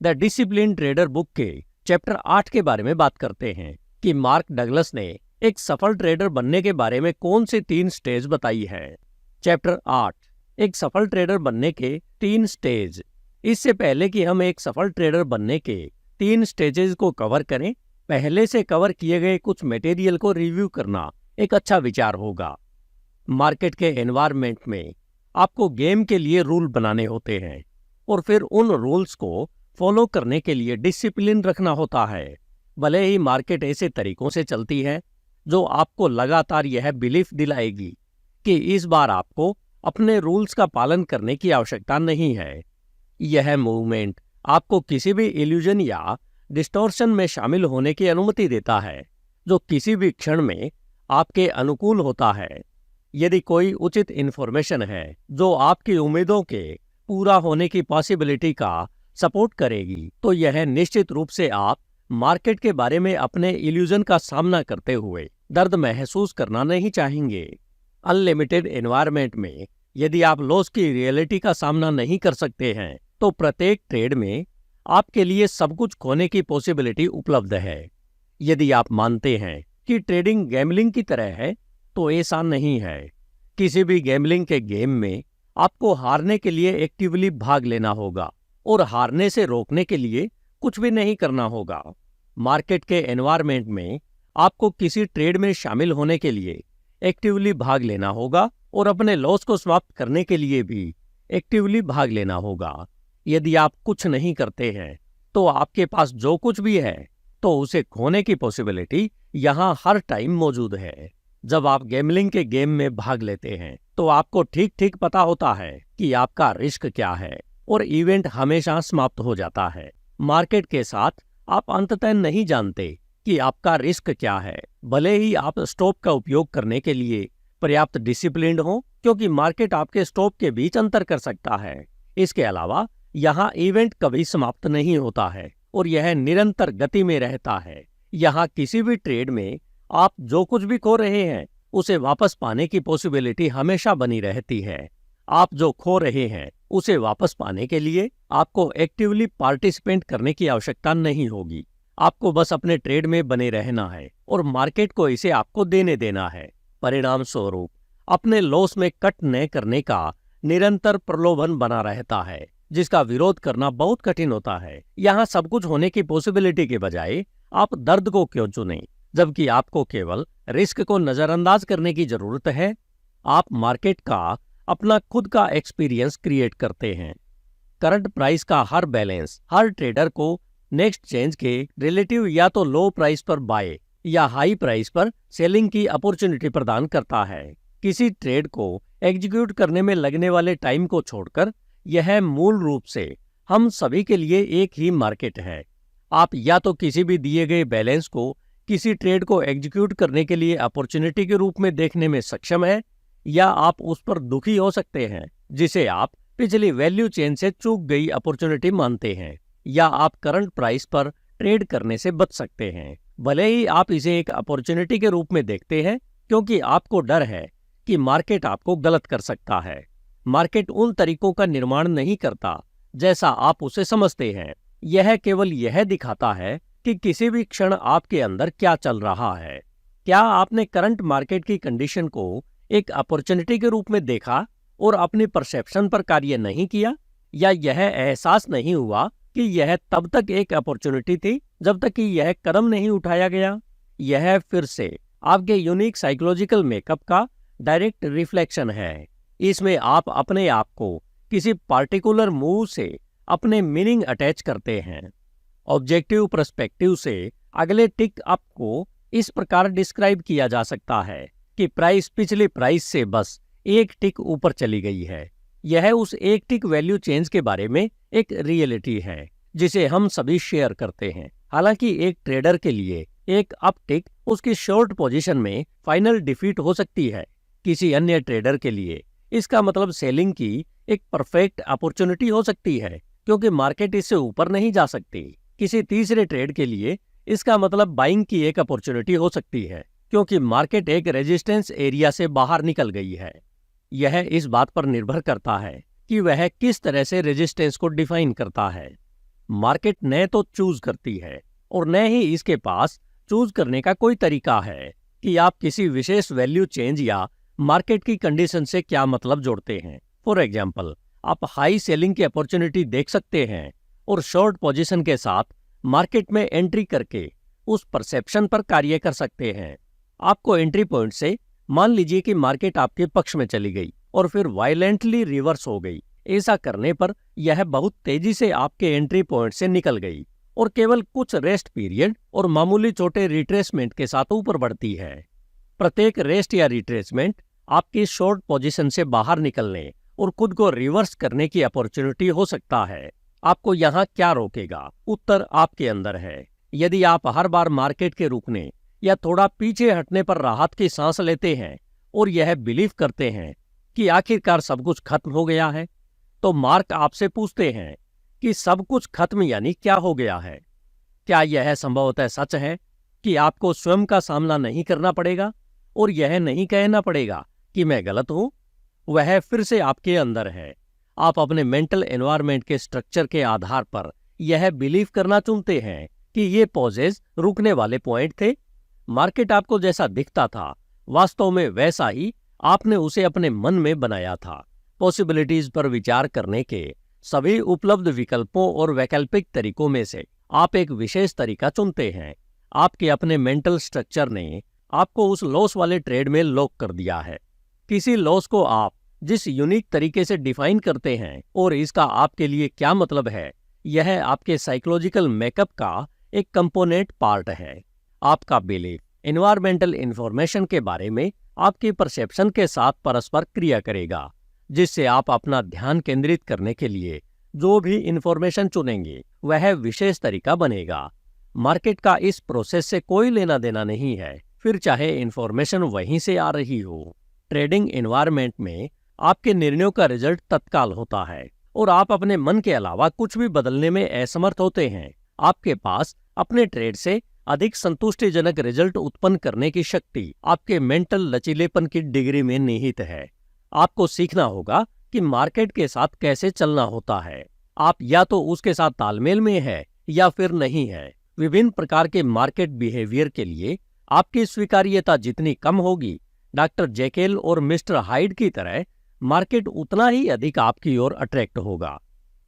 The discipline trader book के chapter 8 के बारे में बात करते हैं कि मार्क डगलस ने एक सफल ट्रेडर बनने के बारे में कौन सी 3 स्टेज बताई है। चैप्टर 8, एक सफल ट्रेडर बनने के 3 स्टेज। इससे पहले कि हम एक सफल ट्रेडर बनने के 3 स्टेजेस को कवर करें, पहले से कवर किए गए कुछ मटेरियल को रिव्यू करना एक अच्छा विचार होगा। मार्केट के एनवायरनमेंट में आपको गेम के लिए रूल बनाने होते हैं और फिर उन रूल्स को फॉलो करने के लिए डिसिप्लिन रखना होता है। भले ही मार्केट ऐसे तरीकों से चलती है जो आपको लगातार यह बिलीफ दिलाएगी कि इस बार आपको अपने रूल्स का पालन करने की आवश्यकता नहीं है। यह मूवमेंट आपको किसी भी इल्यूजन या डिस्टॉर्शन में शामिल होने की अनुमति देता है जो किसी भी क्षण में आपके अनुकूल होता है। यदि कोई उचित इन्फॉर्मेशन है जो आपकी उम्मीदों के पूरा होने की पॉसिबिलिटी का सपोर्ट करेगी, तो यह निश्चित रूप से आप मार्केट के बारे में अपने इल्यूजन का सामना करते हुए दर्द महसूस करना नहीं चाहेंगे। अनलिमिटेड एनवायरनमेंट में यदि आप लॉस की रियलिटी का सामना नहीं कर सकते हैं, तो प्रत्येक ट्रेड में आपके लिए सब कुछ खोने की पॉसिबिलिटी उपलब्ध है। यदि आप मानते हैं कि ट्रेडिंग गैम्बलिंग की तरह है, तो ऐसा नहीं है। किसी भी गैम्बलिंग के गेम में आपको हारने के लिए एक्टिवली भाग लेना होगा और हारने से रोकने के लिए कुछ भी नहीं करना होगा। मार्केट के एनवायरनमेंट में आपको किसी ट्रेड में शामिल होने के लिए एक्टिवली भाग लेना होगा और अपने लॉस को समाप्त करने के लिए भी एक्टिवली भाग लेना होगा। यदि आप कुछ नहीं करते हैं, तो आपके पास जो कुछ भी है, तो उसे खोने की पॉसिबिलिटी यहाँ हर टाइम मौजूद है। जब आप गैम्बलिंग के गेम में भाग लेते हैं, तो आपको ठीक ठीक पता होता है कि आपका रिस्क क्या है और इवेंट हमेशा समाप्त हो जाता है। मार्केट के साथ आप अंततः नहीं जानते कि आपका रिस्क क्या है, भले ही आप स्टॉप का उपयोग करने के लिए पर्याप्त डिसिप्लिन्ड हो, क्योंकि मार्केट आपके स्टॉप के बीच अंतर कर सकता है। इसके अलावा यहाँ इवेंट कभी समाप्त नहीं होता है और यह निरंतर गति में रहता है। यहाँ किसी भी ट्रेड में आप जो कुछ भी खो रहे हैं, उसे वापस पाने की पॉसिबिलिटी हमेशा बनी रहती है। आप जो खो रहे हैं, उसे वापस पाने के लिए आपको एक्टिवली पार्टिसिपेट करने की आवश्यकता नहीं होगी। आपको बस अपने ट्रेड में बने रहना है और मार्केट को इसे आपको देने देना है। परिणाम स्वरूप अपने लॉस में कट न करने का निरंतर प्रलोभन बना रहता है, जिसका विरोध करना बहुत कठिन होता है। यहाँ सब कुछ होने की पॉसिबिलिटी के बजाय आप दर्द को क्यों चुनें, जबकि आपको केवल रिस्क को नजरअंदाज करने की जरूरत है। आप मार्केट का अपना खुद का एक्सपीरियंस क्रिएट करते हैं। करंट प्राइस का हर बैलेंस हर ट्रेडर को नेक्स्ट चेंज के रिलेटिव या तो लो प्राइस पर बाय या हाई प्राइस पर सेलिंग की अपॉर्चुनिटी प्रदान करता है। किसी ट्रेड को एग्जीक्यूट करने में लगने वाले टाइम को छोड़कर यह मूल रूप से हम सभी के लिए एक ही मार्केट है। आप या तो किसी भी दिए गए बैलेंस को किसी ट्रेड को एग्जीक्यूट करने के लिए अपॉर्चुनिटी के रूप में देखने में सक्षम है, या आप उस पर दुखी हो सकते हैं जिसे आप पिछली वैल्यू चेन से चूक गई अपॉर्चुनिटी मानते हैं, या आप करंट प्राइस पर ट्रेड करने से बच सकते हैं। भले ही आप इसे एक अपॉर्चुनिटी के रूप में देखते हैं, क्योंकि आपको डर है कि मार्केट आपको गलत कर सकता है। मार्केट उन तरीकों का निर्माण नहीं करता जैसा आप उसे समझते हैं। यह केवल यह दिखाता है कि किसी भी क्षण आपके अंदर क्या चल रहा है। क्या आपने करंट मार्केट की कंडीशन को एक अपॉर्चुनिटी के रूप में देखा और अपनी परसेप्शन पर कार्य नहीं किया, या यह एहसास नहीं हुआ कि यह तब तक एक अपॉर्चुनिटी थी जब तक कि यह कदम नहीं उठाया गया? यह फिर से आपके यूनिक साइकोलॉजिकल मेकअप का डायरेक्ट रिफ्लेक्शन है। इसमें आप अपने आप को किसी पार्टिकुलर मूव से अपने मीनिंग अटैच करते हैं। ऑब्जेक्टिव पर्सपेक्टिव से अगले टिक अप को इस प्रकार डिस्क्राइब किया जा सकता है कि प्राइस पिछली प्राइस से बस एक टिक ऊपर चली गई है। यह उस एक टिक वैल्यू चेंज के बारे में एक रियलिटी है जिसे हम सभी शेयर करते हैं। हालांकि एक ट्रेडर के लिए एक अप टिक उसकी शॉर्ट पोजीशन में फाइनल डिफीट हो सकती है। किसी अन्य ट्रेडर के लिए इसका मतलब सेलिंग की एक परफेक्ट अपॉर्चुनिटी हो सकती है, क्योंकि मार्केट इससे ऊपर नहीं जा सकती। किसी तीसरे ट्रेड के लिए इसका मतलब बाइंग की एक अपॉर्चुनिटी हो सकती है, क्योंकि मार्केट एक रेजिस्टेंस एरिया से बाहर निकल गई है। यह इस बात पर निर्भर करता है कि वह किस तरह से रेजिस्टेंस को डिफाइन करता है। मार्केट न तो चूज करती है और न ही इसके पास चूज करने का कोई तरीका है कि आप किसी विशेष वैल्यू चेंज या मार्केट की कंडीशन से क्या मतलब जोड़ते हैं। फॉर एग्जाम्पल, आप हाई सेलिंग की अपॉर्चुनिटी देख सकते हैं और शॉर्ट पोजीशन के साथ मार्केट में एंट्री करके उस परसेप्शन पर कार्य कर सकते हैं। आपको एंट्री पॉइंट से मान लीजिए कि मार्केट आपके पक्ष में चली गई और फिर वायलेंटली रिवर्स हो गई। ऐसा करने पर यह बहुत तेजी से आपके एंट्री पॉइंट से निकल गई और केवल कुछ रेस्ट पीरियड और मामूली छोटे रिट्रेसमेंट के साथ ऊपर बढ़ती है। प्रत्येक रेस्ट या रिट्रेसमेंट आपकी शॉर्ट पोजीशन से बाहर निकलने और खुद को रिवर्स करने की अपॉर्चुनिटी हो सकता है। आपको यहाँ क्या रोकेगा? उत्तर आपके अंदर है। यदि आप हर बार मार्केट के रुकने या थोड़ा पीछे हटने पर राहत की सांस लेते हैं और यह बिलीव करते हैं कि आखिरकार सब कुछ खत्म हो गया है, तो मार्क आपसे पूछते हैं कि सब कुछ खत्म यानी क्या हो गया है? क्या यह संभवतः सच है कि आपको स्वयं का सामना नहीं करना पड़ेगा और यह नहीं कहना पड़ेगा कि मैं गलत हूं? वह फिर से आपके अंदर है। आप अपने मेंटल एनवायरनमेंट के स्ट्रक्चर के आधार पर यह बिलीव करना चुनते हैं कि ये पॉजेज रुकने वाले पॉइंट थे। मार्केट आपको जैसा दिखता था, वास्तव में वैसा ही आपने उसे अपने मन में बनाया था। पॉसिबिलिटीज पर विचार करने के सभी उपलब्ध विकल्पों और वैकल्पिक तरीकों में से आप एक विशेष तरीका चुनते हैं। आपके अपने मेंटल स्ट्रक्चर ने आपको उस लॉस वाले ट्रेड में लॉक कर दिया है। किसी लॉस को आप जिस यूनिक तरीके से डिफाइन करते हैं और इसका आपके लिए क्या मतलब है, यह आपके साइकोलॉजिकल मेकअप का एक कंपोनेंट पार्ट है। आपका बिलीफ एनवायरमेंटल इंफॉर्मेशन के बारे में आपकी परसेप्शन के साथ परस्पर क्रिया करेगा, जिससे आप अपना ध्यान केंद्रित करने के लिए जो भी इंफॉर्मेशन चुनेंगे वह विशेष तरीका बनेगा। मार्केट का इस प्रोसेस से कोई लेना देना नहीं है, फिर चाहे इंफॉर्मेशन वहीं से आ रही हो। ट्रेडिंग एनवायरनमेंट में आपके निर्णयों का रिजल्ट तत्काल होता है और आप अपने मन के अलावा कुछ भी बदलने में असमर्थ होते हैं। आपके पास अपने ट्रेड से अधिक संतुष्टिजनक रिजल्ट उत्पन्न करने की शक्ति आपके मेंटल लचीलेपन की डिग्री में निहित है। आपको सीखना होगा कि मार्केट के साथ कैसे चलना होता है। आप या तो उसके साथ तालमेल में है या फिर नहीं है। विभिन्न प्रकार के मार्केट बिहेवियर के लिए आपकी स्वीकार्यता जितनी कम होगी, डॉक्टर जेकेल और मिस्टर हाइड की तरह मार्केट उतना ही अधिक आपकी ओर अट्रैक्ट होगा।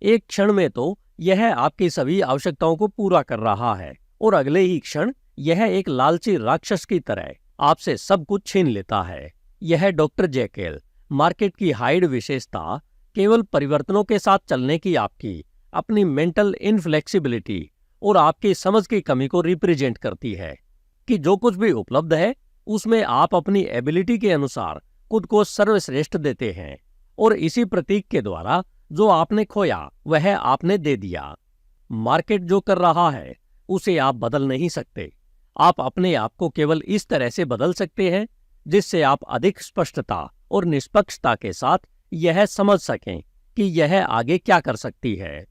एक क्षण में तो यह आपकी सभी आवश्यकताओं को पूरा कर रहा है और अगले ही क्षण यह एक लालची राक्षस की तरह आपसे सब कुछ छीन लेता है। यह डॉक्टर जेकेल मार्केट की हाइड विशेषता केवल परिवर्तनों के साथ चलने की आपकी अपनी मेंटल इनफ्लेक्सिबिलिटी और आपकी समझ की कमी को रिप्रेजेंट करती है कि जो कुछ भी उपलब्ध है उसमें आप अपनी एबिलिटी के अनुसार खुद को सर्वश्रेष्ठ देते हैं और इसी प्रतीक के द्वारा जो आपने खोया वह आपने दे दिया। मार्केट जो कर रहा है उसे आप बदल नहीं सकते। आप अपने आप को केवल इस तरह से बदल सकते हैं जिससे आप अधिक स्पष्टता और निष्पक्षता के साथ यह समझ सकें कि यह आगे क्या कर सकती है।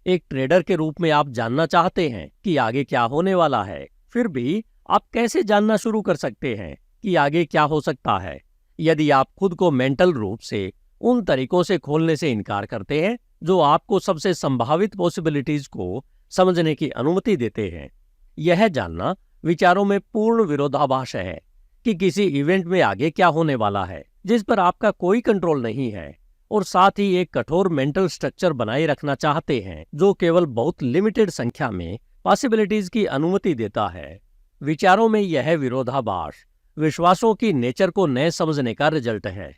एक ट्रेडर के रूप में आप जानना चाहते हैं कि आगे क्या होने वाला है, फिर भी आप कैसे जानना शुरू कर सकते हैं कि आगे क्या हो सकता है? यदि आप खुद को मेंटल रूप से उन तरीकों से खोलने से इनकार करते हैं जो आपको सबसे संभावित पॉसिबिलिटीज को समझने की अनुमति देते हैं। यह जानना विचारों में पूर्ण विरोधाभास है कि किसी इवेंट में आगे क्या होने वाला है जिस पर आपका कोई कंट्रोल नहीं है, और साथ ही एक कठोर मेंटल स्ट्रक्चर बनाए रखना चाहते हैं जो केवल बहुत लिमिटेड संख्या में पॉसिबिलिटीज की अनुमति देता है। विचारों में यह विरोधाभास विश्वासों की नेचर को न समझने का रिजल्ट है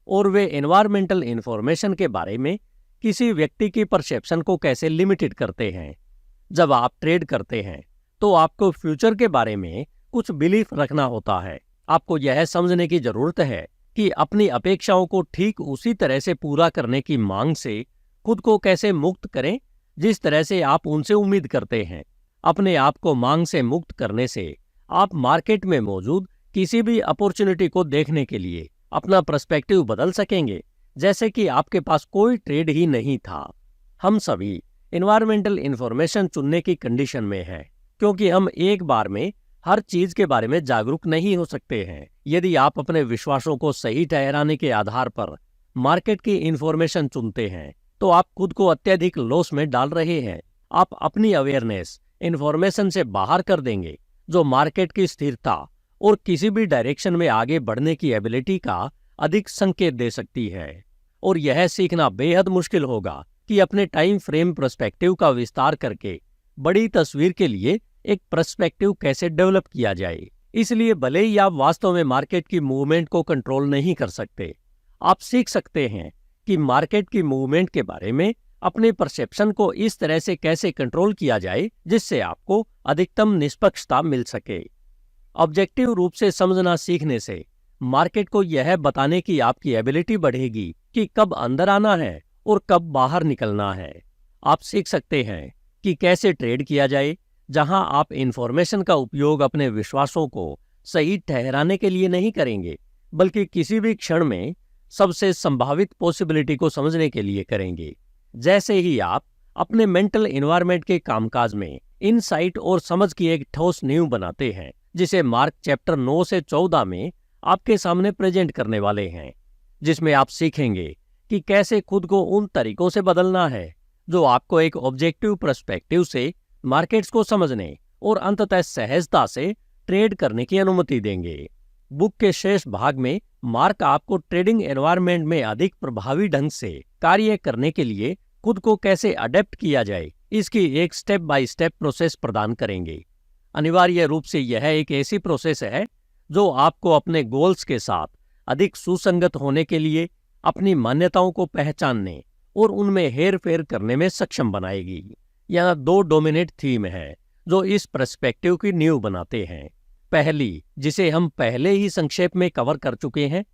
और वे एनवायरमेंटल इंफॉर्मेशन के बारे में किसी व्यक्ति की परसेप्शन को कैसे लिमिटेड करते हैं। जब आप ट्रेड करते हैं तो आपको फ्यूचर के बारे में कुछ बिलीफ रखना होता है। आपको यह समझने की जरूरत है कि अपनी अपेक्षाओं को ठीक उसी तरह से पूरा करने की मांग से खुद को कैसे मुक्त करें जिस तरह से आप उनसे उम्मीद करते हैं। अपने आप को मांग से मुक्त करने से आप मार्केट में मौजूद किसी भी अपॉर्चुनिटी को देखने के लिए अपना पर्सपेक्टिव बदल सकेंगे, जैसे कि आपके पास कोई ट्रेड ही नहीं था। हम सभी एनवायरमेंटल इंफॉर्मेशन चुनने की कंडीशन में हैं, क्योंकि हम एक बार में हर चीज के बारे में जागरूक नहीं हो सकते हैं। यदि आप अपने विश्वासों को सही ठहराने के आधार पर मार्केट की इंफॉर्मेशन चुनते हैं तो आप खुद को अत्यधिक लॉस में डाल रहे हैं। आप अपनी अवेयरनेस इंफॉर्मेशन से बाहर कर देंगे, जो मार्केट की स्थिरता और किसी भी डायरेक्शन में आगे बढ़ने की एबिलिटी का अधिक संकेत दे सकती है। और यह सीखना बेहद मुश्किल होगा कि अपने टाइम फ्रेम पर्सपेक्टिव का विस्तार करके बड़ी तस्वीर के लिए एक पर्सपेक्टिव कैसे डेवलप किया जाए। इसलिए भले ही आप वास्तव में मार्केट की मूवमेंट को कंट्रोल नहीं कर सकते, आप सीख सकते हैं कि मार्केट की मूवमेंट के बारे में अपने परसेप्शन को इस तरह से कैसे कंट्रोल किया जाए जिससे आपको अधिकतम निष्पक्षता मिल सके। ऑब्जेक्टिव रूप से समझना सीखने से मार्केट को यह बताने की आपकी एबिलिटी बढ़ेगी कि कब अंदर आना है और कब बाहर निकलना है। आप सीख सकते हैं कि कैसे ट्रेड किया जाए, जहां आप इंफॉर्मेशन का उपयोग अपने विश्वासों को सही ठहराने के लिए नहीं करेंगे, बल्कि किसी भी क्षण में सबसे संभावित पॉसिबिलिटी को समझने के लिए करेंगे। जैसे ही आप अपने मेंटल एनवायरनमेंट के कामकाज में इनसाइट और समझ की एक ठोस नींव बनाते हैं, जिसे मार्क चैप्टर 9 से 14 में आपके सामने प्रेजेंट करने वाले हैं, जिसमें आप सीखेंगे कि कैसे खुद को उन तरीकों से बदलना है जो आपको एक ऑब्जेक्टिव पर्सपेक्टिव से मार्केट्स को समझने और अंततः सहजता से ट्रेड करने की अनुमति देंगे। बुक के शेष भाग में मार्क आपको ट्रेडिंग एनवायरनमेंट में अधिक प्रभावी ढंग से कार्य करने के लिए खुद को कैसे अडेप्ट किया जाए, इसकी एक स्टेप बाय स्टेप प्रोसेस प्रदान करेंगे। अनिवार्य रूप से यह एक ऐसी प्रोसेस है जो आपको अपने गोल्स के साथ अधिक सुसंगत होने के लिए अपनी मान्यताओं को पहचानने और उनमें हेर फेर करने में सक्षम बनाएगी। यहाँ 2 डोमिनेट थीम है जो इस पर्सपेक्टिव की नींव बनाते हैं। पहली, जिसे हम पहले ही संक्षेप में कवर कर चुके हैं,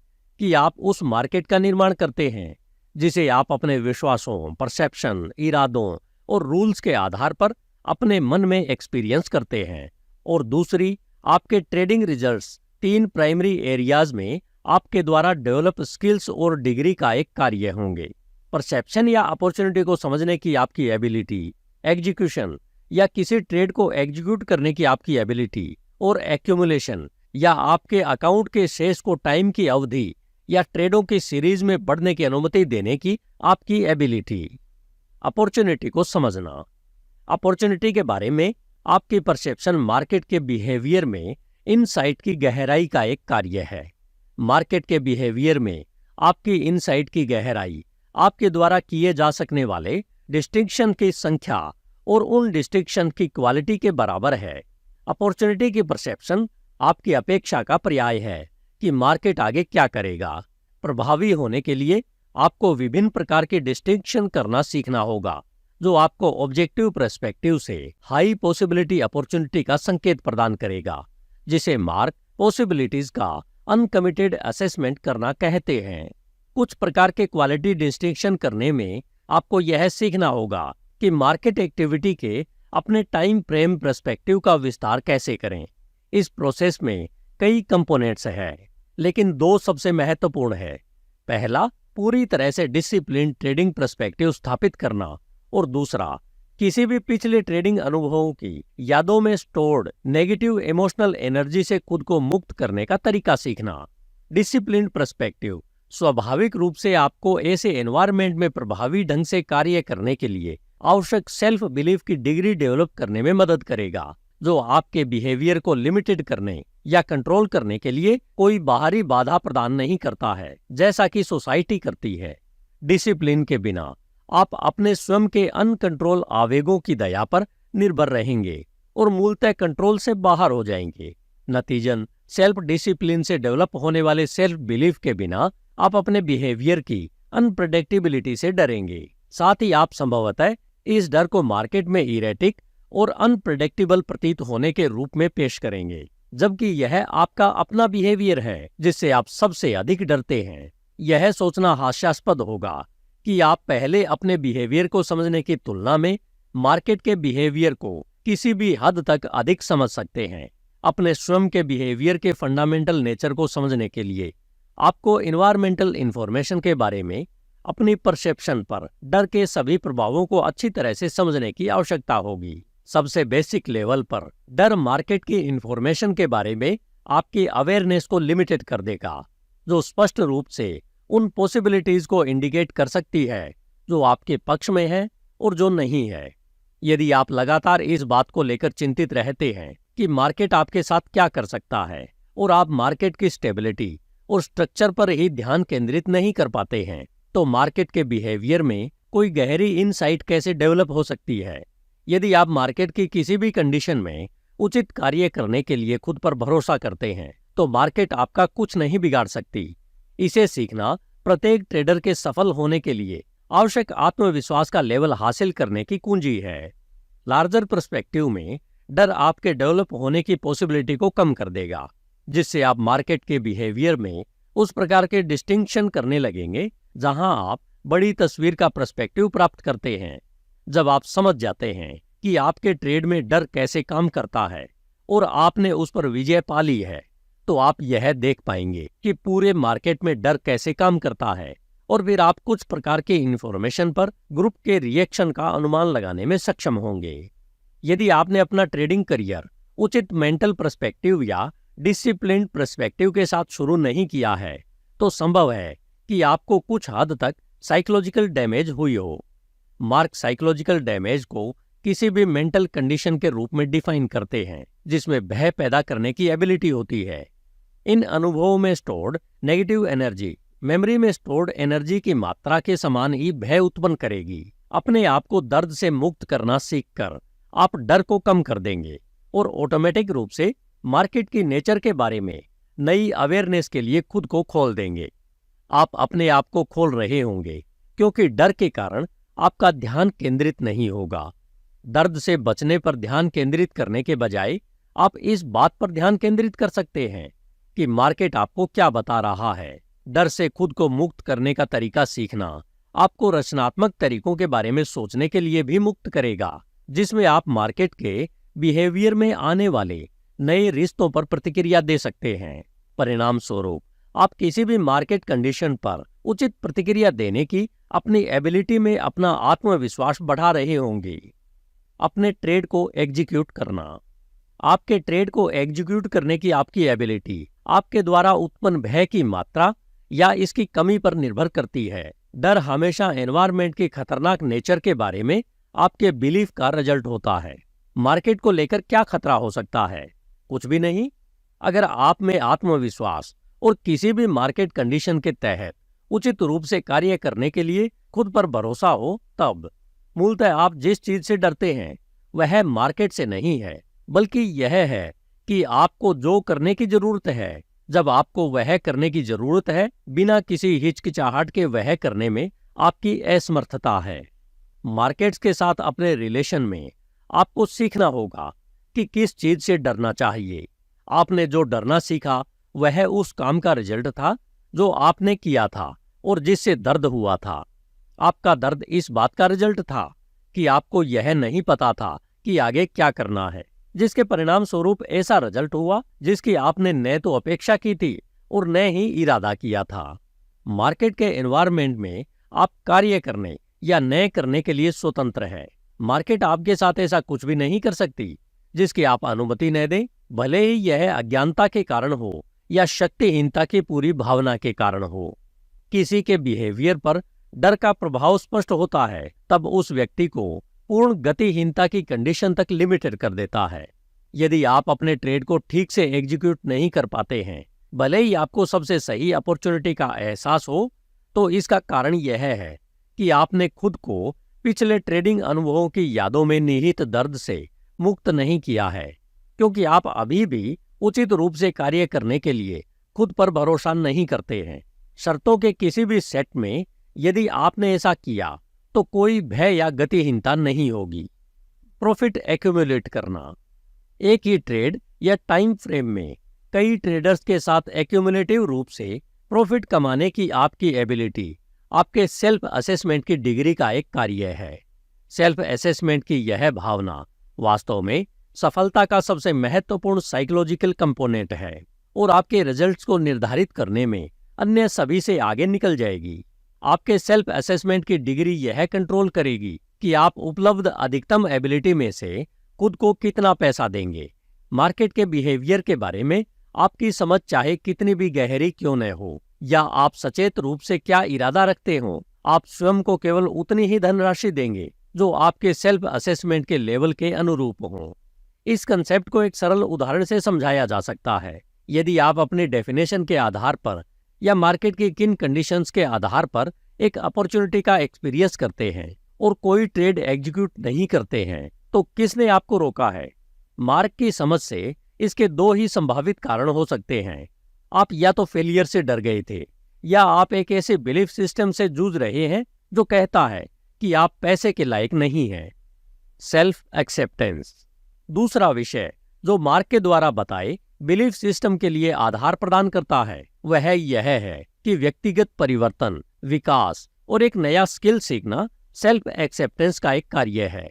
कि आप उस मार्केट का निर्माण करते हैं जिसे आप अपने विश्वासों, परसेप्शन, इरादों और रूल्स के आधार पर अपने मन में एक्सपीरियंस करते हैं। और दूसरी, आपके ट्रेडिंग रिजल्ट्स 3 प्राइमरी एरियाज में आपके द्वारा डेवलप स्किल्स और डिग्री का एक कार्य होंगे। परसेप्शन या अपॉर्चुनिटी को समझने की आपकी एबिलिटी, एग्जीक्यूशन या किसी ट्रेड को एग्जीक्यूट करने की आपकी एबिलिटी, और एक्यूमुलेशन या आपके अकाउंट के शेष को टाइम की अवधि या ट्रेडों की सीरीज में बढ़ने की अनुमति देने की आपकी एबिलिटी। अपॉर्चुनिटी को समझना। अपॉर्चुनिटी के बारे में आपकी परसेप्शन मार्केट के बिहेवियर में इनसाइट की गहराई का एक कार्य है। मार्केट के बिहेवियर में आपकी इनसाइट की गहराई आपके द्वारा किए जा सकने वाले डिस्टिंक्शन की संख्या और उन डिस्टिंक्शन की क्वालिटी के बराबर है। अपॉर्चुनिटी की परसेप्शन आपकी अपेक्षा का पर्याय है कि मार्केट आगे क्या करेगा। प्रभावी होने के लिए आपको विभिन्न प्रकार के डिस्टिंक्शन करना सीखना होगा, जो आपको ऑब्जेक्टिव पर्सपेक्टिव से हाई पॉसिबिलिटी अपॉर्चुनिटी का संकेत प्रदान करेगा, जिसे मार्क पॉसिबिलिटीज का अनकमिटेड असेसमेंट करना कहते हैं। कुछ प्रकार के क्वालिटी डिस्टिंक्शन करने में आपको यह सीखना होगा कि मार्केट एक्टिविटी के अपने टाइम फ्रेम पर्सपेक्टिव का विस्तार कैसे करें। इस प्रोसेस में कई कंपोनेंट्स हैं, लेकिन 2 सबसे महत्वपूर्ण है। पहला, पूरी तरह से डिसिप्लिन ट्रेडिंग पर्सपेक्टिव स्थापित करना, और दूसरा, किसी भी पिछले ट्रेडिंग अनुभवों की यादों में स्टोर्ड नेगेटिव इमोशनल एनर्जी से खुद को मुक्त करने का तरीका सीखना। डिसिप्लिन पर्सपेक्टिव स्वाभाविक रूप से आपको ऐसे एनवायरनमेंट में प्रभावी ढंग से कार्य करने के लिए आवश्यक सेल्फ बिलीफ की डिग्री डेवलप करने में मदद करेगा, जो आपके बिहेवियर को लिमिटेड करने या कंट्रोल करने के लिए कोई बाहरी बाधा प्रदान नहीं करता है, जैसा कि सोसाइटी करती है। डिसिप्लिन के बिना आप अपने स्वयं के अनकंट्रोल आवेगों की दया पर निर्भर रहेंगे और मूलतः कंट्रोल से बाहर हो जाएंगे। नतीजन, सेल्फ डिसिप्लिन से डेवलप होने वाले सेल्फ बिलीफ के बिना आप अपने बिहेवियर की अनप्रेडिक्टेबिलिटी से डरेंगे। साथ ही आप संभवतः इस डर को मार्केट में इरेटिक और अनप्रेडिक्टेबल प्रतीत होने के रूप में पेश करेंगे, जबकि यह आपका अपना बिहेवियर है जिससे आप सबसे अधिक डरते हैं। यह सोचना हास्यास्पद होगा कि आप पहले अपने बिहेवियर को समझने की तुलना में मार्केट के बिहेवियर को किसी भी हद तक अधिक समझ सकते हैं। अपने स्वयं के बिहेवियर के फंडामेंटल नेचर को समझने के लिए आपको एनवायरमेंटल इंफॉर्मेशन के बारे में अपनी परसेप्शन पर डर के सभी प्रभावों को अच्छी तरह से समझने की आवश्यकता होगी। सबसे बेसिक लेवल पर डर मार्केट की इंफॉर्मेशन के बारे में आपकी अवेयरनेस को लिमिटेड कर देगा, जो स्पष्ट रूप से उन पॉसिबिलिटीज को इंडिकेट कर सकती है जो आपके पक्ष में है और जो नहीं है। यदि आप लगातार इस बात को लेकर चिंतित रहते हैं कि मार्केट आपके साथ क्या कर सकता है और आप मार्केट की स्टेबिलिटी और स्ट्रक्चर पर ही ध्यान केंद्रित नहीं कर पाते हैं, तो मार्केट के बिहेवियर में कोई गहरी इनसाइट कैसे डेवलप हो सकती है। यदि आप मार्केट की किसी भी कंडीशन में उचित कार्य करने के लिए खुद पर भरोसा करते हैं, तो मार्केट आपका कुछ नहीं बिगाड़ सकती। इसे सीखना प्रत्येक ट्रेडर के सफल होने के लिए आवश्यक आत्मविश्वास का लेवल हासिल करने की कुंजी है। लार्जर पर्सपेक्टिव में डर आपके डेवलप होने की पॉसिबिलिटी को कम कर देगा, जिससे आप मार्केट के बिहेवियर में उस प्रकार के डिस्टिंक्शन करने लगेंगे जहां आप बड़ी तस्वीर का पर्सपेक्टिव प्राप्त करते हैं। जब आप समझ जाते हैं कि आपके ट्रेड में डर कैसे काम करता है और आपने उस पर विजय पा ली है, तो आप यह देख पाएंगे कि पूरे मार्केट में डर कैसे काम करता है और फिर आप कुछ प्रकार के इन्फॉर्मेशन पर ग्रुप के रिएक्शन का अनुमान लगाने में सक्षम होंगे। यदि आपने अपना ट्रेडिंग करियर उचित मेंटल पर्सपेक्टिव या डिसिप्लिन्ड पर्सपेक्टिव के साथ शुरू नहीं किया है, तो संभव है कि आपको कुछ हद तक साइकोलॉजिकल डैमेज हुई हो। मार्क साइकोलॉजिकल डैमेज को किसी भी मेंटल कंडीशन के रूप में डिफाइन करते हैं जिसमें भय पैदा करने की एबिलिटी होती है। इन अनुभवों में स्टोर्ड नेगेटिव एनर्जी मेमोरी में स्टोर्ड एनर्जी की मात्रा के समान ही भय उत्पन्न करेगी। अपने आप को दर्द से मुक्त करना सीखकर आप डर को कम कर देंगे और ऑटोमेटिक रूप से मार्केट की नेचर के बारे में नई अवेयरनेस के लिए खुद को खोल देंगे। आप अपने आप को खोल रहे होंगे क्योंकि डर के कारण आपका ध्यान केंद्रित नहीं होगा। दर्द से बचने पर ध्यान केंद्रित करने के बजाय आप इस बात पर ध्यान केंद्रित कर सकते हैं कि मार्केट आपको क्या बता रहा है। डर से खुद को मुक्त करने का तरीका सीखना आपको रचनात्मक तरीकों के बारे में सोचने के लिए भी मुक्त करेगा, जिसमें आप मार्केट के बिहेवियर में आने वाले नए रिश्तों पर प्रतिक्रिया दे सकते हैं। परिणाम स्वरूप आप किसी भी मार्केट कंडीशन पर उचित प्रतिक्रिया देने की अपनी एबिलिटी में अपना आत्मविश्वास बढ़ा रहे होंगे। अपने ट्रेड को एग्जीक्यूट करना। आपके ट्रेड को एग्जीक्यूट करने की आपकी एबिलिटी आपके द्वारा उत्पन्न भय की मात्रा या इसकी कमी पर निर्भर करती है। डर हमेशा एनवायरनमेंट की खतरनाक नेचर के बारे में आपके बिलीफ का रिजल्ट होता है। मार्केट को लेकर क्या खतरा हो सकता है? कुछ भी नहीं। अगर आप में आत्मविश्वास और किसी भी मार्केट कंडीशन के तहत उचित रूप से कार्य करने के लिए खुद पर भरोसा हो, तब मूलतः आप जिस चीज से डरते हैं वह मार्केट से नहीं है, बल्कि यह है कि आपको जो करने की जरूरत है, जब आपको वह करने की जरूरत है, बिना किसी हिचकिचाहट के वह करने में आपकी असमर्थता है। मार्केट्स के साथ अपने रिलेशन में आपको सीखना होगा कि किस चीज से डरना चाहिए। आपने जो डरना सीखा वह उस काम का रिजल्ट था जो आपने किया था और जिससे दर्द हुआ था। आपका दर्द इस बात का रिजल्ट था कि आपको यह नहीं पता था कि आगे क्या करना है, जिसके परिणाम स्वरूप ऐसा रिजल्ट हुआ जिसकी आपने न तो अपेक्षा की थी और न ही इरादा किया था। मार्केट के एनवायरनमेंट में आप कार्य करने या न करने के लिए स्वतंत्र है। मार्केट आपके साथ ऐसा कुछ भी नहीं कर सकती जिसकी आप अनुमति न दें, भले ही यह अज्ञानता के कारण हो या शक्तिहीनता की पूरी भावना के कारण हो। किसी के बिहेवियर पर डर का प्रभाव स्पष्ट होता है तब उस व्यक्ति को पूर्ण गतिहीनता की कंडीशन तक लिमिटेड कर देता है। यदि आप अपने ट्रेड को ठीक से एग्जीक्यूट नहीं कर पाते हैं, भले ही आपको सबसे सही अपॉर्चुनिटी का एहसास हो, तो इसका कारण यह है कि आपने खुद को पिछले ट्रेडिंग अनुभवों की यादों में निहित दर्द से मुक्त नहीं किया है, क्योंकि आप अभी भी उचित रूप से कार्य करने के लिए खुद पर भरोसा नहीं करते हैं। शर्तों के किसी भी सेट में यदि आपने ऐसा किया तो कोई भय या गतिहीनता नहीं होगी। प्रॉफिट एक्यूमुलेट करना। एक ही ट्रेड या टाइम फ्रेम में कई ट्रेडर्स के साथ एक्यूमुलेटिव रूप से प्रॉफिट कमाने की आपकी एबिलिटी आपके सेल्फ असेसमेंट की डिग्री का एक कार्य है। सेल्फ असेसमेंट की यह भावना वास्तव में सफलता का सबसे महत्वपूर्ण साइकोलॉजिकल कंपोनेंट है और आपके रिजल्ट्स को निर्धारित करने में अन्य सभी से आगे निकल जाएगी। आपके सेल्फ असेसमेंट की डिग्री यह कंट्रोल करेगी कि आप उपलब्ध अधिकतम एबिलिटी में से खुद को कितना पैसा देंगे। मार्केट के बिहेवियर के बारे में आपकी समझ चाहे कितनी भी गहरी क्यों न हो या आप सचेत रूप से क्या इरादा रखते हो, आप स्वयं को केवल उतनी ही धनराशि देंगे जो आपके सेल्फ असेसमेंट के लेवल के अनुरूप हों। इस कंसेप्ट को एक सरल उदाहरण से समझाया जा सकता है। यदि आप अपनी डेफिनेशन के आधार पर या मार्केट की किन कंडीशंस के आधार पर एक अपॉर्चुनिटी का एक्सपीरियंस करते हैं और कोई ट्रेड एग्जीक्यूट नहीं करते हैं, तो किसने आपको रोका है? मार्क की समझ से इसके दो ही संभावित कारण हो सकते हैं। आप या तो फेलियर से डर गए थे, या आप एक ऐसे बिलीफ सिस्टम से जूझ रहे हैं जो कहता है कि आप पैसे के लायक नहीं हैं। Self acceptance. दूसरा विषय जो मार्क के द्वारा बताए बिलीफ सिस्टम के लिए आधार प्रदान करता है, वह यह है कि व्यक्तिगत परिवर्तन, विकास और एक नया स्किल सीखना सेल्फ एक्सेप्टेंस का एक कार्य है।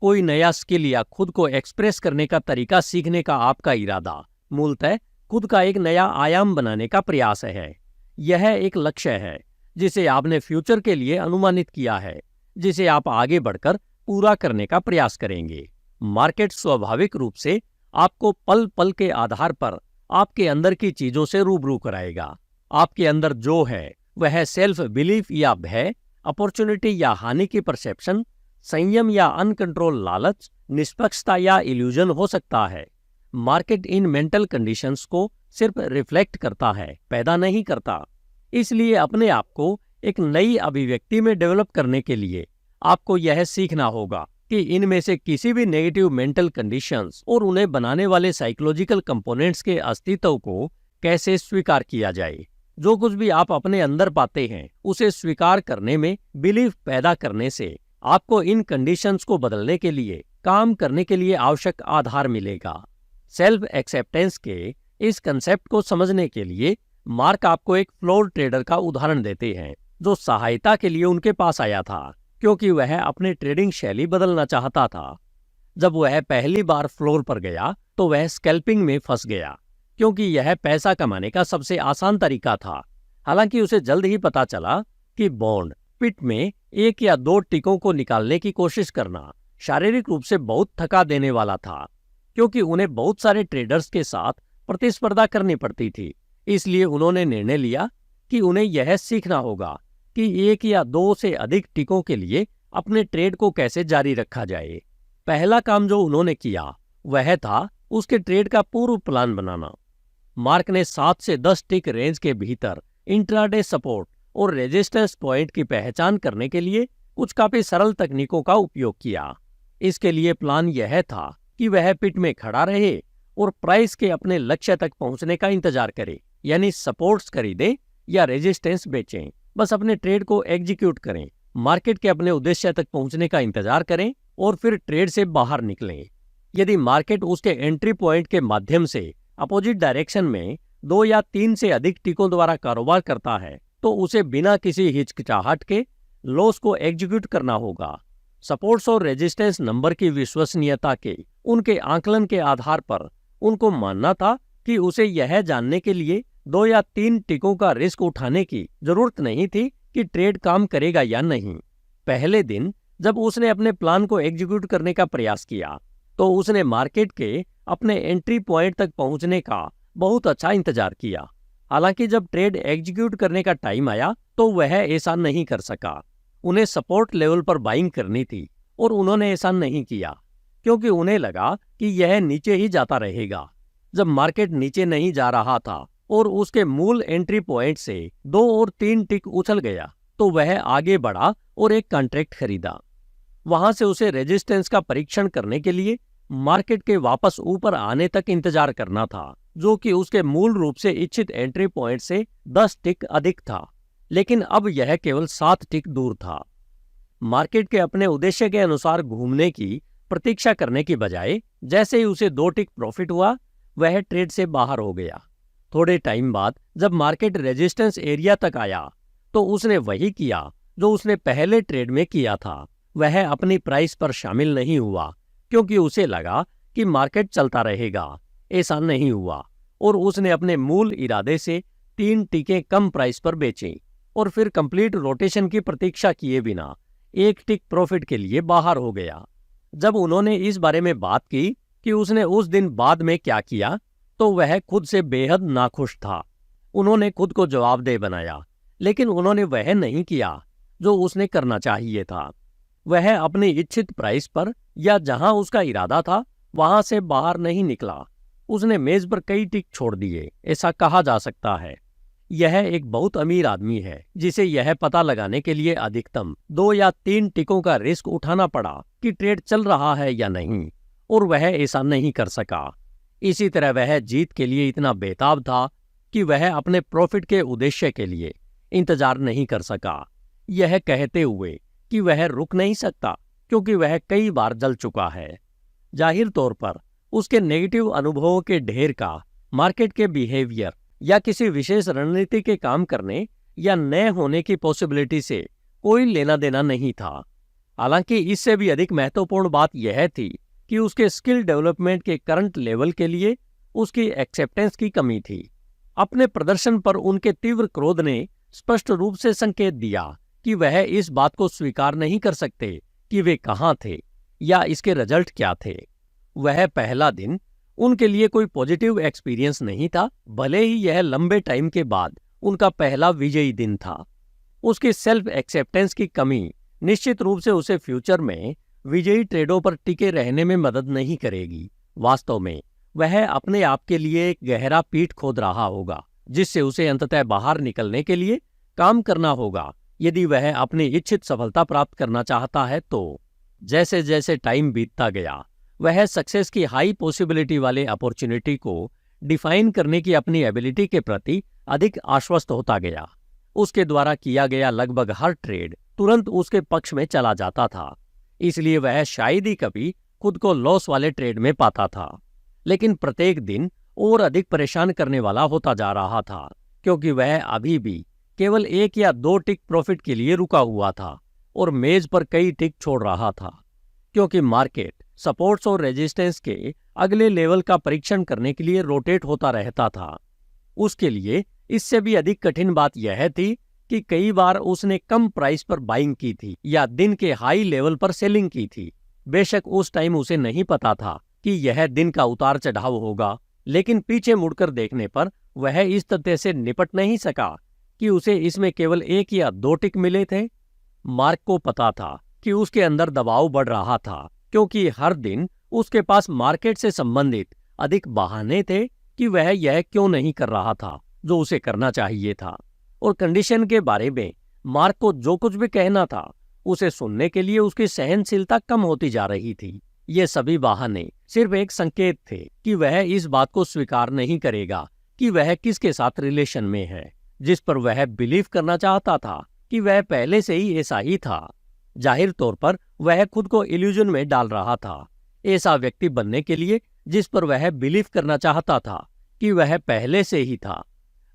कोई नया स्किल या खुद को एक्सप्रेस करने का तरीका सीखने का आपका इरादा मूलतः खुद का एक नया आयाम बनाने का प्रयास है। यह एक लक्ष्य है जिसे आपने फ्यूचर के लिए अनुमानित किया है, जिसे आप आगे बढ़कर पूरा करने का प्रयास करेंगे। मार्केट स्वाभाविक रूप से आपको पल पल के आधार पर आपके अंदर की चीजों से रूबरू कराएगा। आपके अंदर जो है वह सेल्फ बिलीफ या भय, अपॉर्चुनिटी या हानि की परसेप्शन, संयम या अनकंट्रोल लालच, निष्पक्षता या इल्यूजन हो सकता है। मार्केट इन मेंटल कंडीशंस को सिर्फ रिफ्लेक्ट करता है, पैदा नहीं करता। इसलिए अपने आप को एक नई अभिव्यक्ति में डेवलप करने के लिए आपको यह सीखना होगा कि इनमें से किसी भी नेगेटिव मेंटल कंडीशंस और उन्हें बनाने वाले साइकोलॉजिकल कंपोनेंट्स के अस्तित्व को कैसे स्वीकार किया जाए। जो कुछ भी आप अपने अंदर पाते हैं उसे स्वीकार करने में बिलीफ पैदा करने से आपको इन कंडीशंस को बदलने के लिए काम करने के लिए आवश्यक आधार मिलेगा। सेल्फ एक्सेप्टेंस के इस कंसेप्ट को समझने के लिए मार्क आपको एक फ्लोर ट्रेडर का उदाहरण देते हैं जो सहायता के लिए उनके पास आया था क्योंकि वह अपनी ट्रेडिंग शैली बदलना चाहता था। जब वह पहली बार फ्लोर पर गया तो वह स्कैल्पिंग में फंस गया क्योंकि यह पैसा कमाने का सबसे आसान तरीका था। हालांकि उसे जल्द ही पता चला कि बॉन्ड पिट में एक या दो टिकों को निकालने की कोशिश करना शारीरिक रूप से बहुत थका देने वाला था, क्योंकि उन्हें बहुत सारे ट्रेडर्स के साथ प्रतिस्पर्धा करनी पड़ती थी। इसलिए उन्होंने निर्णय लिया कि उन्हें यह सीखना होगा कि एक या दो से अधिक टिकों के लिए अपने ट्रेड को कैसे जारी रखा जाए। पहला काम जो उन्होंने किया वह था उसके ट्रेड का पूर्व प्लान बनाना। मार्क ने 7 से 10 टिक रेंज के भीतर इंट्राडे सपोर्ट और रेजिस्टेंस पॉइंट की पहचान करने के लिए कुछ काफी सरल तकनीकों का उपयोग किया। इसके लिए प्लान यह था कि वह पिट में खड़ा रहे और प्राइस के अपने लक्ष्य तक पहुंचने का इंतजार करे, यानी सपोर्ट्स खरीदें या रेजिस्टेंस बेचें। बस अपने ट्रेड को एग्जीक्यूट करें, मार्केट के अपने उद्देश्य तक पहुंचने का इंतजार करें और फिर ट्रेड से बाहर निकलें। यदि मार्केट उसके एंट्री पॉइंट के माध्यम से अपोजिट डायरेक्शन में 2 या 3 से अधिक टिकों द्वारा कारोबार करता है तो उसे बिना किसी हिचकिचाहट के लॉस को एग्जीक्यूट करना होगा। सपोर्ट्स और रेजिस्टेंस नंबर की विश्वसनीयता के उनके आकलन के आधार पर उनको मानना था कि उसे यह जानने के लिए 2 या 3 टिकों का रिस्क उठाने की जरूरत नहीं थी कि ट्रेड काम करेगा या नहीं। पहले दिन जब उसने अपने प्लान को एग्जीक्यूट करने का प्रयास किया तो उसने मार्केट के अपने एंट्री पॉइंट तक पहुंचने का बहुत अच्छा इंतजार किया। हालांकि जब ट्रेड एग्जीक्यूट करने का टाइम आया तो वह ऐसा नहीं कर सका। उन्हें सपोर्ट लेवल पर बाइंग करनी थी और उन्होंने ऐसा नहीं किया क्योंकि उन्हें लगा कि यह नीचे ही जाता रहेगा। जब मार्केट नीचे नहीं जा रहा था और उसके मूल एंट्री पॉइंट से 2 और 3 टिक उछल गया तो वह आगे बढ़ा और एक कॉन्ट्रैक्ट खरीदा। वहां से उसे रेजिस्टेंस का परीक्षण करने के लिए मार्केट के वापस ऊपर आने तक इंतजार करना था, जो कि उसके मूल रूप से इच्छित एंट्री पॉइंट से 10 टिक अधिक था, लेकिन अब यह केवल 7 टिक दूर था। मार्केट के अपने उद्देश्य के अनुसार घूमने की प्रतीक्षा करने की बजाय जैसे ही उसे 2 टिक प्रॉफिट हुआ वह ट्रेड से बाहर हो गया। थोड़े टाइम बाद जब मार्केट रेजिस्टेंस एरिया तक आया तो उसने वही किया जो उसने पहले ट्रेड में किया था। वह अपनी प्राइस पर शामिल नहीं हुआ क्योंकि उसे लगा कि मार्केट चलता रहेगा। ऐसा नहीं हुआ और उसने अपने मूल इरादे से 3 टिकें कम प्राइस पर बेचीं और फिर कंप्लीट रोटेशन की प्रतीक्षा किए बिना 1 टिक प्रॉफिट के लिए बाहर हो गया। जब उन्होंने इस बारे में बात की कि उसने उस दिन बाद में क्या किया तो वह खुद से बेहद नाखुश था। उन्होंने खुद को जवाबदेह बनाया, लेकिन उन्होंने वह नहीं किया जो उसने करना चाहिए था। वह अपनी इच्छित प्राइस पर या जहां उसका इरादा था वहां से बाहर नहीं निकला। उसने मेज पर कई टिक छोड़ दिए, ऐसा कहा जा सकता है। यह एक बहुत अमीर आदमी है जिसे यह पता लगाने के लिए अधिकतम 2 या 3 टिकों का रिस्क उठाना पड़ा कि ट्रेड चल रहा है या नहीं, और वह ऐसा नहीं कर सका। इसी तरह वह जीत के लिए इतना बेताब था कि वह अपने प्रॉफिट के उद्देश्य के लिए इंतजार नहीं कर सका, यह कहते हुए कि वह रुक नहीं सकता क्योंकि वह कई बार जल चुका है। जाहिर तौर पर उसके नेगेटिव अनुभवों के ढेर का मार्केट के बिहेवियर या किसी विशेष रणनीति के काम करने या नए होने की पॉसिबिलिटी से कोई लेना देना नहीं था। हालांकि इससे भी अधिक महत्वपूर्ण बात यह थी कि उसके स्किल डेवलपमेंट के करंट लेवल के लिए उसकी एक्सेप्टेंस की कमी थी। अपने प्रदर्शन पर उनके तीव्र क्रोध ने स्पष्ट रूप से संकेत दिया कि वह इस बात को स्वीकार नहीं कर सकते कि वे कहाँ थे या इसके रिजल्ट क्या थे। वह पहला दिन उनके लिए कोई पॉजिटिव एक्सपीरियंस नहीं था, भले ही यह लंबे टाइम के बाद उनका पहला विजयी दिन था। उसकी सेल्फ एक्सेप्टेंस की कमी निश्चित रूप से उसे फ्यूचर में विजयी ट्रेडों पर टिके रहने में मदद नहीं करेगी। वास्तव में वह अपने आप के लिए एक गहरा पीठ खोद रहा होगा जिससे उसे अंततः बाहर निकलने के लिए काम करना होगा यदि वह अपनी इच्छित सफलता प्राप्त करना चाहता है। तो जैसे जैसे टाइम बीतता गया वह सक्सेस की हाई पॉसिबिलिटी वाले अपॉर्चुनिटी को डिफाइन करने की अपनी एबिलिटी के प्रति अधिक आश्वस्त होता गया। उसके द्वारा किया गया लगभग हर ट्रेड तुरंत उसके पक्ष में चला जाता था, इसलिए वह शायद ही कभी खुद को लॉस वाले ट्रेड में पाता था। लेकिन प्रत्येक दिन और अधिक परेशान करने वाला होता जा रहा था क्योंकि वह अभी भी केवल 1 या 2 टिक प्रॉफिट के लिए रुका हुआ था और मेज पर कई टिक छोड़ रहा था, क्योंकि मार्केट सपोर्ट्स और रेजिस्टेंस के अगले लेवल का परीक्षण करने के लिए रोटेट होता रहता था। उसके लिए इससे भी अधिक कठिन बात यह थी कि कई बार उसने कम प्राइस पर बाइंग की थी या दिन के हाई लेवल पर सेलिंग की थी। बेशक उस टाइम उसे नहीं पता था कि यह दिन का उतार चढ़ाव होगा, लेकिन पीछे मुड़कर देखने पर वह इस तथ्य से निपट नहीं सका कि उसे इसमें केवल 1 या 2 टिक मिले थे। मार्क को पता था कि उसके अंदर दबाव बढ़ रहा था क्योंकि हर दिन उसके पास मार्केट से संबंधित अधिक बहाने थे कि वह यह क्यों नहीं कर रहा था जो उसे करना चाहिए था, और कंडीशन के बारे में मार्क को जो कुछ भी कहना था उसे सुनने के लिए उसकी सहनशीलता कम होती जा रही थी। ये सभी बहाने सिर्फ एक संकेत थे कि वह इस बात को स्वीकार नहीं करेगा कि वह किसके साथ रिलेशन में है, जिस पर वह बिलीव करना चाहता था कि वह पहले से ही ऐसा ही था। जाहिर तौर पर वह खुद को इल्यूजन में डाल रहा था, ऐसा व्यक्ति बनने के लिए जिस पर वह बिलीव करना चाहता था कि वह पहले से ही था।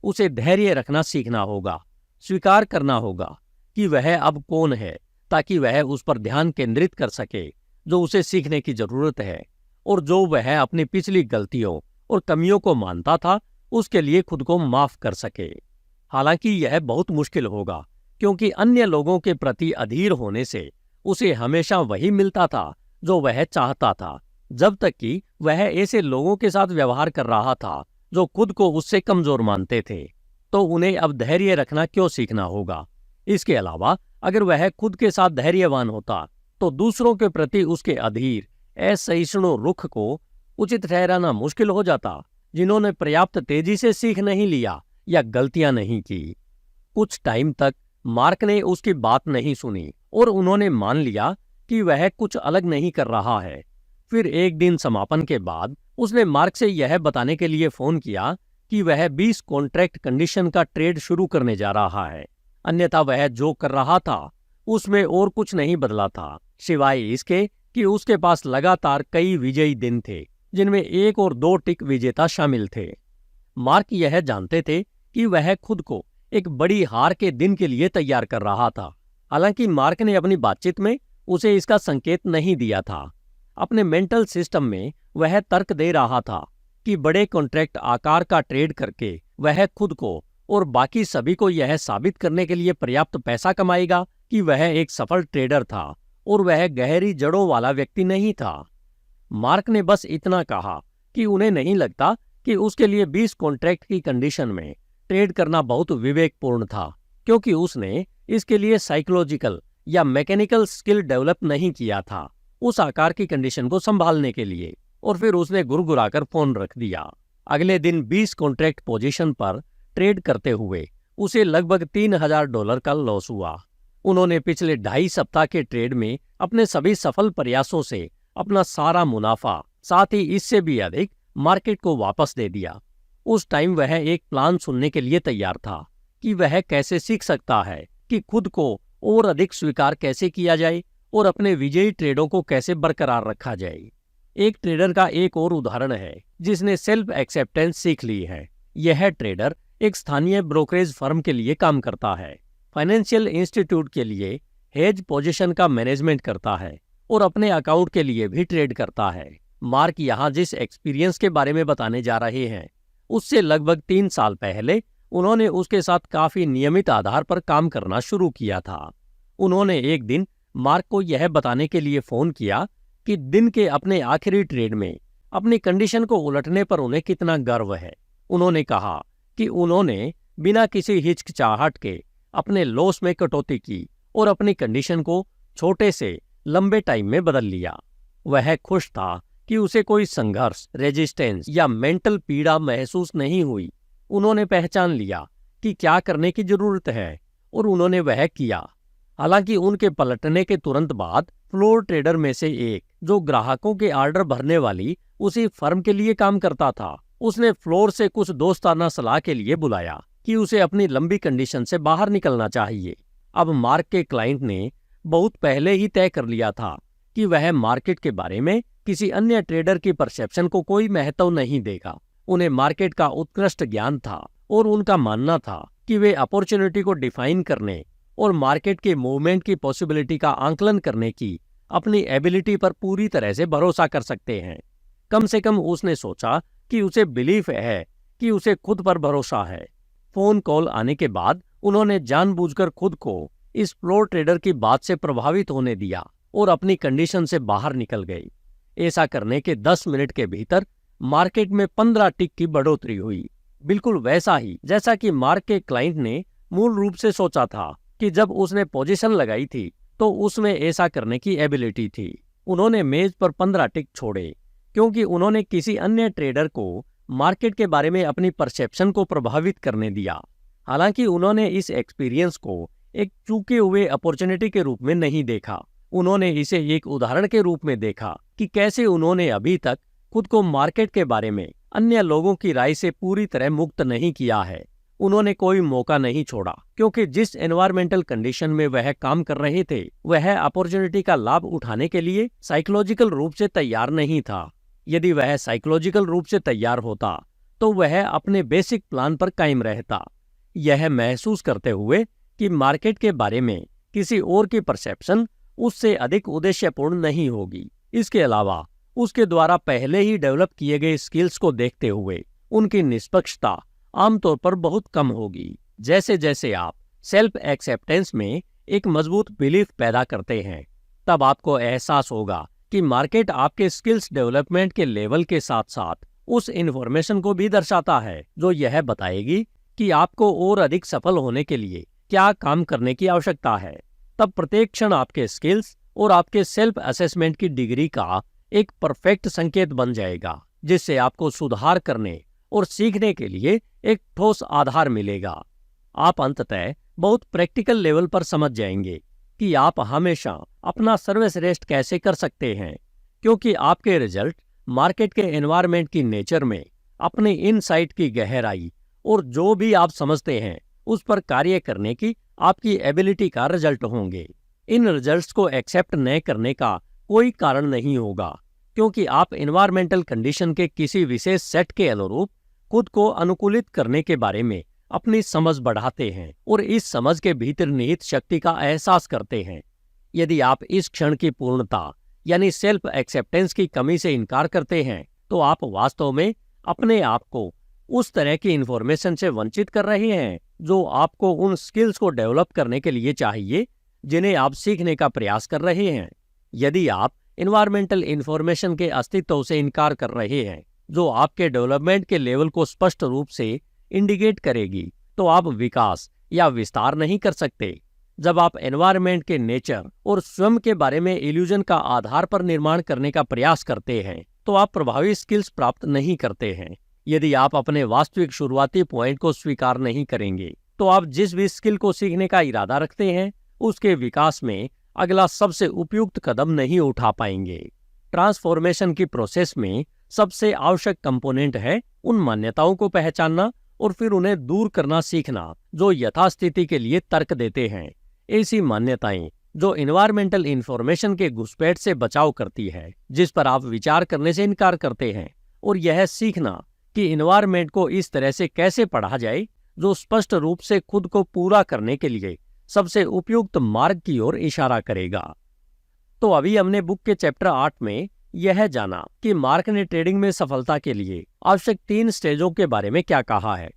उसे धैर्य रखना सीखना होगा, स्वीकार करना होगा कि वह अब कौन है, ताकि वह उस पर ध्यान केंद्रित कर सके जो उसे सीखने की जरूरत है, और जो वह अपनी पिछली गलतियों और कमियों को मानता था उसके लिए खुद को माफ कर सके। हालांकि यह बहुत मुश्किल होगा क्योंकि अन्य लोगों के प्रति अधीर होने से उसे हमेशा वही मिलता था जो वह चाहता था, जब तक कि वह ऐसे लोगों के साथ व्यवहार कर रहा था जो खुद को उससे कमजोर मानते थे। तो उन्हें अब धैर्य रखना क्यों सीखना होगा। इसके अलावा अगर वह खुद के साथ धैर्यवान होता तो दूसरों के प्रति उसके अधीर असहिष्णु रुख को उचित ठहराना मुश्किल हो जाता, जिन्होंने पर्याप्त तेजी से सीख नहीं लिया या गलतियां नहीं की। कुछ टाइम तक मार्क ने उसकी बात नहीं सुनी और उन्होंने मान लिया कि वह कुछ अलग नहीं कर रहा है। फिर एक दिन समापन के बाद उसने मार्क से यह बताने के लिए फोन किया कि वह 20 कॉन्ट्रैक्ट कंडीशन का ट्रेड शुरू करने जा रहा है, अन्यथा वह जो कर रहा था उसमें और कुछ नहीं बदला था, सिवाय इसके कि उसके पास लगातार कई विजयी दिन थे जिनमें 1 और 2 टिक विजेता शामिल थे। मार्क यह जानते थे कि वह खुद को एक बड़ी हार के दिन के लिए तैयार कर रहा था। हालांकि मार्क ने अपनी बातचीत में उसे इसका संकेत नहीं दिया था। अपने मेंटल सिस्टम में वह तर्क दे रहा था कि बड़े कॉन्ट्रैक्ट आकार का ट्रेड करके वह खुद को और बाकी सभी को यह साबित करने के लिए पर्याप्त पैसा कमाएगा कि वह एक सफल ट्रेडर था और वह गहरी जड़ों वाला व्यक्ति नहीं था। मार्क ने बस इतना कहा कि उन्हें नहीं लगता कि उसके लिए 20 कॉन्ट्रैक्ट की कंडीशन में ट्रेड करना बहुत विवेकपूर्ण था, क्योंकि उसने इसके लिए साइकोलॉजिकल या मैकेनिकल स्किल डेवलप नहीं किया था उस आकार की कंडीशन को संभालने के लिए, और फिर उसने गुड़गुड़ाकर फोन रख दिया। अगले दिन 20 कॉन्ट्रैक्ट पोजीशन पर ट्रेड करते हुए उसे लगभग $3000 का लॉस हुआ। उन्होंने पिछले 2.5 सप्ताह के ट्रेड में अपने सभी सफल प्रयासों से अपना सारा मुनाफा, साथ ही इससे भी अधिक, मार्केट को वापस दे दिया। उस टाइम वह एक प्लान सुनने के लिए तैयार था कि वह कैसे सीख सकता है कि खुद को और अधिक स्वीकार कैसे किया जाए और अपने विजयी ट्रेडों को कैसे बरकरार रखा जाए। एक ट्रेडर का एक और उदाहरण है जिसने सेल्फ एक्सेप्टेंस सीख ली है। यह ट्रेडर एक स्थानीय ब्रोकरेज फर्म के लिए काम करता है, फाइनेंशियल इंस्टीट्यूट के लिए हेज पोजीशन का मैनेजमेंट करता है और अपने अकाउंट के लिए भी ट्रेड करता है। मार्क यहाँ जिस एक्सपीरियंस के बारे में बताने जा रहे हैं उससे लगभग 3 साल पहले उन्होंने उसके साथ काफी नियमित आधार पर काम करना शुरू किया था। उन्होंने एक दिन मार्क को यह बताने के लिए फोन किया कि दिन के अपने आखिरी ट्रेड में अपनी कंडीशन को उलटने पर उन्हें कितना गर्व है। उन्होंने कहा कि उन्होंने बिना किसी हिचकिचाहट के अपने लॉस में कटौती की और अपनी कंडीशन को छोटे से लंबे टाइम में बदल लिया। वह खुश था कि उसे कोई संघर्ष, रेजिस्टेंस या मेंटल पीड़ा महसूस नहीं हुई। उन्होंने पहचान लिया कि क्या करने की जरूरत है और उन्होंने वह किया। हालांकि उनके पलटने के तुरंत बाद फ्लोर ट्रेडर में से एक, जो ग्राहकों के ऑर्डर भरने वाली उसी फर्म के लिए काम करता था, उसने फ्लोर से कुछ दोस्ताना सलाह के लिए बुलाया कि उसे अपनी लंबी कंडीशन से बाहर निकलना चाहिए। अब मार्क के क्लाइंट ने बहुत पहले ही तय कर लिया था कि वह मार्केट के बारे में किसी अन्य ट्रेडर की परसेप्शन को कोई महत्व नहीं देगा। उन्हें मार्केट का उत्कृष्ट ज्ञान था और उनका मानना था कि वे अपॉर्चुनिटी को डिफाइन करने और मार्केट के मूवमेंट की पॉसिबिलिटी का आंकलन करने की अपनी एबिलिटी पर पूरी तरह से भरोसा कर सकते हैं। कम से कम उसने सोचा कि उसे बिलीफ है कि उसे खुद पर भरोसा है। फोन कॉल आने के बाद उन्होंने जानबूझकर खुद को इस फ्लोर ट्रेडर की बात से प्रभावित होने दिया और अपनी कंडीशन से बाहर निकल गई। ऐसा करने के 10 मिनट के भीतर मार्केट में 15 टिक की बढ़ोतरी हुई, बिल्कुल वैसा ही जैसा कि मार्क के क्लाइंट ने मूल रूप से सोचा था कि जब उसने पोजीशन लगाई थी तो उसमें ऐसा करने की एबिलिटी थी। उन्होंने मेज पर 15 टिक छोड़े क्योंकि उन्होंने किसी अन्य ट्रेडर को मार्केट के बारे में अपनी परसेप्शन को प्रभावित करने दिया। हालांकि उन्होंने इस एक्सपीरियंस को एक चूके हुए अपॉर्चुनिटी के रूप में नहीं देखा। उन्होंने इसे एक उदाहरण के रूप में देखा कि कैसे उन्होंने अभी तक खुद को मार्केट के बारे में अन्य लोगों की राय से पूरी तरह मुक्त नहीं किया है। उन्होंने कोई मौका नहीं छोड़ा क्योंकि जिस एनवायरमेंटल कंडीशन में वह काम कर रहे थे वह अपॉर्चुनिटी का लाभ उठाने के लिए साइकोलॉजिकल रूप से तैयार नहीं था। यदि वह साइकोलॉजिकल रूप से तैयार होता तो वह अपने बेसिक प्लान पर कायम रहता, यह महसूस करते हुए कि मार्केट के बारे में किसी और की परसेप्शन उससे अधिक उद्देश्यपूर्ण नहीं होगी। इसके अलावा उसके द्वारा पहले ही डेवलप किए गए स्किल्स को देखते हुए उनकी निष्पक्षता आमतौर पर बहुत कम होगी। जैसे जैसे आप सेल्फ एक्सेप्टेंस में एक मजबूत बिलीफ पैदा करते हैं तब आपको एहसास होगा कि मार्केट आपके स्किल्स डेवलपमेंट के लेवल के साथ साथ उस इन्फॉर्मेशन को भी दर्शाता है जो यह बताएगी कि आपको और अधिक सफल होने के लिए क्या काम करने की आवश्यकता है। तब प्रत्येक क्षण आपके स्किल्स और आपके सेल्फ असेसमेंट की डिग्री का एक परफेक्ट संकेत बन जाएगा, जिससे आपको सुधार करने और सीखने के लिए एक ठोस आधार मिलेगा। आप अंततः बहुत प्रैक्टिकल लेवल पर समझ जाएंगे कि आप हमेशा अपना सर्वश्रेष्ठ कैसे कर सकते हैं, क्योंकि आपके रिजल्ट मार्केट के एनवायरनमेंट की नेचर में अपने इनसाइट की गहराई और जो भी आप समझते हैं उस पर कार्य करने की आपकी एबिलिटी का रिजल्ट होंगे। इन रिजल्ट्स को एक्सेप्ट न करने का कोई कारण नहीं होगा, क्योंकि आप एनवायरमेंटल कंडीशन के किसी विशेष सेट के अनुरूप खुद को अनुकूलित करने के बारे में अपनी समझ बढ़ाते हैं और इस समझ के भीतर निहित शक्ति का एहसास करते हैं। यदि आप इस क्षण की पूर्णता यानी सेल्फ एक्सेप्टेंस की कमी से इनकार करते हैं तो आप वास्तव में अपने आप को उस तरह की इन्फॉर्मेशन से वंचित कर रहे हैं जो आपको उन स्किल्स को डेवलप करने के लिए चाहिए जिन्हें आप सीखने का प्रयास कर रहे हैं। यदि आप एनवायरमेंटल इन्फॉर्मेशन के अस्तित्व से इनकार कर रहे हैं जो आपके डेवलपमेंट के लेवल को स्पष्ट रूप से इंडिकेट करेगी, तो आप विकास या विस्तार नहीं कर सकते। जब आप एनवायरनमेंट के नेचर और स्वयं के बारे में इल्यूजन का आधार पर निर्माण करने का प्रयास करते हैं तो आप प्रभावी स्किल्स प्राप्त नहीं करते हैं। यदि आप अपने वास्तविक शुरुआती पॉइंट को स्वीकार नहीं करेंगे तो आप जिस भी स्किल को सीखने का इरादा रखते हैं उसके विकास में अगला सबसे उपयुक्त कदम नहीं उठा पाएंगे। ट्रांसफॉर्मेशन की प्रोसेस में सबसे आवश्यक कंपोनेंट है उन मान्यताओं को पहचानना और फिर उन्हें दूर करना सीखना जो यथास्थिति के लिए तर्क देते हैं। ऐसी मान्यताएं जो एनवायरमेंटल इंफॉर्मेशन के घुसपैठ से बचाव करती है, जिस पर आप विचार करने से इनकार करते हैं, और यह सीखना कि एनवायरमेंट को इस तरह से कैसे पढ़ा जाए जो स्पष्ट रूप से खुद को पूरा करने के लिए सबसे उपयुक्त मार्ग की ओर इशारा करेगा। तो अभी हमने बुक के चैप्टर 8 में यह जाना कि मार्क ने ट्रेडिंग में सफलता के लिए आवश्यक 3 स्टेजों के बारे में क्या कहा है।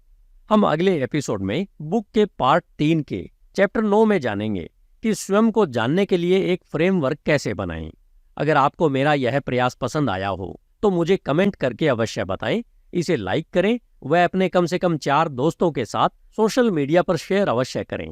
हम अगले एपिसोड में बुक के पार्ट 3 के चैप्टर 9 में जानेंगे कि स्वयं को जानने के लिए एक फ्रेमवर्क कैसे बनाएं। अगर आपको मेरा यह प्रयास पसंद आया हो तो मुझे कमेंट करके अवश्य बताएं, इसे लाइक करें व अपने कम से कम 4 दोस्तों के साथ सोशल मीडिया पर शेयर अवश्य करें।